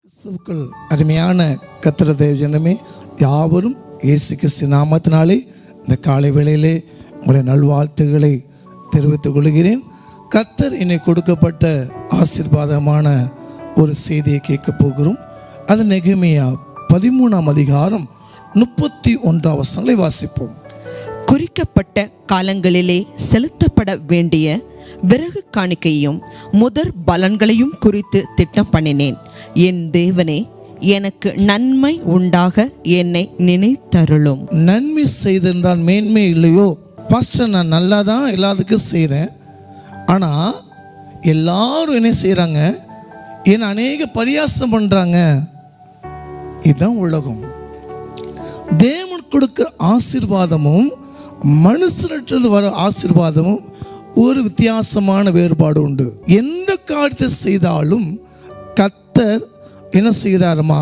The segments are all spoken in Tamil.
கிறிஸ்துவுக்குள் அருமையான கர்த்தர் தேவ ஜனமே, யாவரும் இயேசு கிறிஸ்து நாமத்தினாலே இந்த காலை வேளையிலே உங்களை நல்வாழ்த்துக்களை தெரிவித்துக் கொள்கிறேன். கர்த்தர் என்னை கொடுக்கப்பட்ட ஆசீர்வாதமான ஒரு செய்தியை கேட்க போகிறோம். அது நெகேமியா 13ஆம் அதிகாரம் 31 வசனங்களை வாசிப்போம். குறிக்கப்பட்ட காலங்களிலே செலுத்தப்பட வேண்டிய விறகு காணிக்கையும் முதற் பலன்களையும் குறித்து திட்டம் பண்ணினேன். என் தேவனே, எனக்கு நன்மை உண்டாக என்னை நினைத்தருளும். நன்மை செய்திருந்தால் மேன்மை இல்லையோ? பாஸ்டர், நான் நல்லா தான் எல்லாத்துக்கும் செய்கிறேன், ஆனால் எல்லாரும் என்ன செய்கிறாங்க, என்னை அநேக பரியாசம் பண்ணுறாங்க. இதுதான் உலகம். தேவன் கொடுக்குற ஆசீர்வாதமும் மனுஷனிட்டு வர ஆசீர்வாதமும் ஒரு வித்தியாசமான வேறுபாடு உண்டு. எந்த காரியத்தை செய்தாலும் கர்த்தர் என்ன செய்கிறாரமா,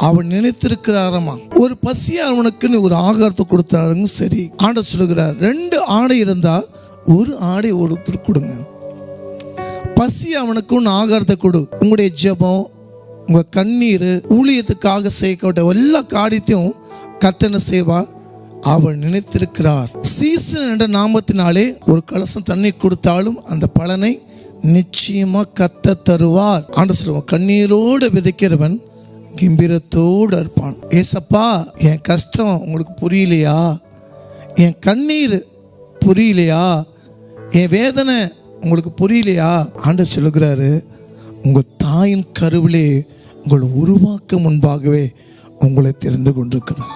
அவன் நினைத்திருக்கிறாரமா. ஒரு பசியானவனுக்குன்னு ஒரு ஆகாரத்தை கொடுத்தாருங்க, சரி. ஆண்டவர் சொல்லுகிறார், 2 ஆடை இருந்தால் ஒரு ஆடை ஒருத்தர் கொடுங்க. பசி அவனுக்கு ஒன்று ஆகாரத்தை கொடு. உங்களுடைய ஜெபம், உங்கள் கண்ணீர், ஊழியத்துக்காக செய்யப்பட்ட எல்லா காரியத்தையும் கர்த்தர் என்ன செய்வார், அவன் நினைத்திருக்கிறார். சீசன் என்ற நாமத்தினாலே ஒரு கலசம் தண்ணி கொடுத்தாலும் அந்த பலனை நிச்சயமா கர்த்தர் தருவார். ஆண்டவர் சொல்லுவான், கண்ணீரோடு விதைக்கிறவன் கம்பீரத்தோடு இருப்பான். ஏசப்பா, என் கஷ்டம் உங்களுக்கு புரியலையா? என் கண்ணீர் புரியலையா? என் வேதனை உங்களுக்கு புரியலையா? ஆண்டவர் சொல்லுகிறாரு, உங்கள் தாயின் கருவிலே உங்களை உருவாக்க முன்பாகவே உங்களை தெரிந்து கொண்டிருக்கிறார்.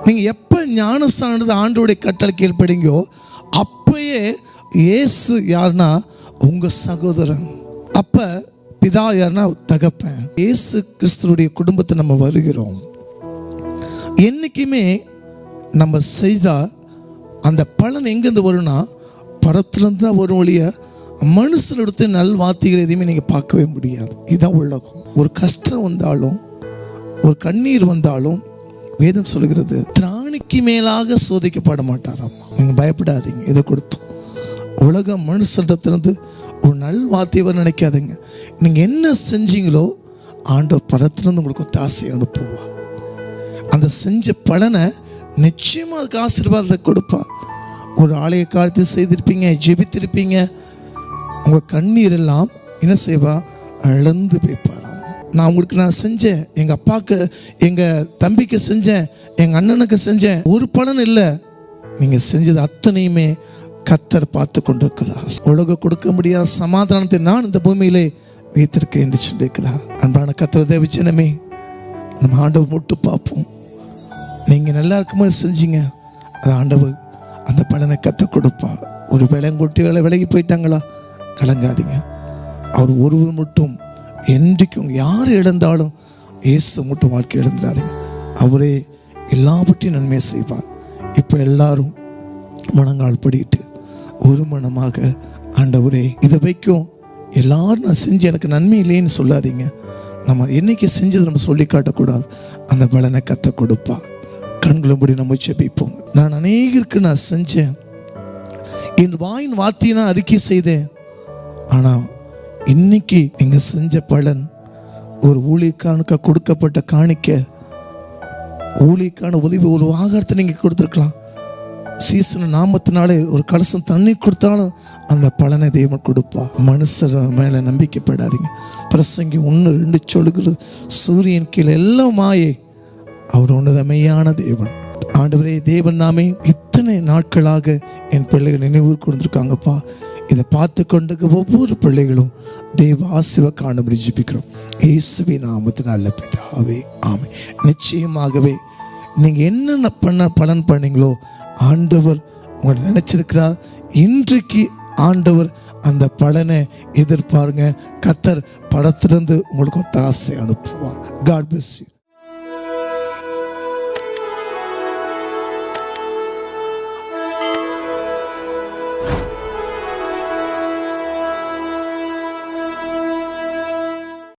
நீங்கள் எப்போ ஞானஸ்தானது ஆண்டோடைய கட்டளை கீழ்ப்படிங்கோ, அப்பயே இயேசு யாருன்னா உங்கள் சகோதரன். அப்போ பிதா யாருன்னா தகப்பன். இயேசு கிறிஸ்துடைய குடும்பத்தை நம்ம வருகிறோம். என்றைக்குமே நம்ம செய்தால் அந்த பலன் எங்கேருந்து வரும்னா பரத்துலேருந்து தான் வரும் ஒழிய மனுஷனோட நல்வார்த்தைகள் எதையுமே நீங்கள் பார்க்கவே முடியாது. இதுதான் உலகம். ஒரு கஷ்டம் வந்தாலும் ஒரு கண்ணீர் வந்தாலும் வேதம் சொல்லுகிறது, திராணிக்கு மேலாக சோதிக்கப்பட மாட்டாராம். நீங்கள் பயப்படாதீங்க. இதை கொடுத்தோம். உலக மனுஷத்திலிருந்து ஒரு நல் வார்த்தையை நினைக்காதீங்க. நீங்கள் என்ன செஞ்சீங்களோ ஆண்டவர் பரத்திலிருந்து உங்களுக்கு ஒரு ஆசையை அனுப்புவா. அந்த செஞ்ச பலனை நிச்சயமாக அதுக்கு ஆசீர்வாதத்தை கொடுப்பா. ஒரு ஆலய காரியத்தை செய்திருப்பீங்க, ஜெபித்திருப்பீங்க, உங்கள் கண்ணீர் எல்லாம் என்ன செய்வா, அளந்து வைப்பாராம். நான் செஞ்சேன், எங்கள் அப்பாவுக்கு, எங்கள் தம்பிக்கு செஞ்சேன், எங்கள் அண்ணனுக்கு செஞ்சேன், ஒரு பலன் இல்லை. நீங்கள் செஞ்சது அத்தனையுமே கர்த்தர் பார்த்து கொண்டிருக்கிறார். உலக கொடுக்க முடியாத சமாதானத்தை நான் இந்த பூமியிலே வைத்திருக்கேன் என்று சொல்லியிருக்கிறார். அன்பான கர்த்தர் தேவ ஜனமே, நம்ம ஆண்டவர் முட்டு பார்ப்போம். நீங்கள் நல்லா இருக்கும்போது செஞ்சீங்க, அது ஆண்டவர் அந்த பலனை கற்றுக் கொடுப்பா. ஒரு விலங்குட்டி விலகி போயிட்டாங்களா, கலங்காதீங்க. அவர் ஒருவர் மட்டும் என்றைக்கும் யார் இழந்தாலும் இயேசு மட்டும் வாழ்க்கை இழந்துடாதீங்க. அவரே எல்லாவற்றையும் நன்மையை செய்வார். இப்போ எல்லாரும் மனங்கால் படிட்டு ஒரு மனமாக, ஆண்டவரே இதை வைக்கும், எல்லாரும் நான் செஞ்சு எனக்கு நன்மை இல்லைன்னு சொல்லாதீங்க. நம்ம என்னைக்கு செஞ்சதை நம்ம சொல்லி காட்டக்கூடாது. அந்த பலனை கத்த கொடுப்பா. கண்களும்படி நம்ம செபிப்போம். நான் அநேகருக்கு நான் செஞ்சேன், என் வாயின் வார்த்தையை நான் அறிக்கை செய்தேன், ஆனால் இன்னைக்கு நீங்க செஞ்ச பலன், ஒரு ஊழியக்கானுக்கு கொடுக்கப்பட்ட காணிக்க, ஊழியக்கான உதவி, ஒரு ஆகாரத்தை நீங்க கொடுத்துருக்கலாம். சீசன் நாமத்தினாலே ஒரு கலசம் தண்ணி கொடுத்தாலும் அந்த பலனை தேவன் கொடுப்பா. மனுஷர் மேல நம்பிக்கைப்படாதீங்க. பிரசங்கி 1:2 சொல்லுகிறது, சூரியன் கீழே எல்லாம் மாயை, அவர் ஒன்றுதான் மெய்யான தேவன். ஆண்டவரே, தேவன் நாமே இத்தனை நாட்களாக என் பிள்ளைகள் நினைவு கொடுத்துருக்காங்கப்பா. இதை பார்த்து கொண்டு ஒவ்வொரு பிள்ளைகளும் தேவ ஆசீர்வாதத்தை காணும்படி ஜெபிக்கிறோம். இயேசுவின் நாமத்தில் நல்ல பிதாவே, ஆமென். நிச்சயமாகவே நீங்கள் என்னென்ன பலன் பண்ணீங்களோ ஆண்டவர் உங்களை நினைச்சிருக்கிறார். இன்றைக்கு ஆண்டவர் அந்த பலனை எதிர்பாருங்க. கர்த்தர் படத்திலிருந்து உங்களுக்கு ஒரு ஆசை அனுப்புவார். God bless you.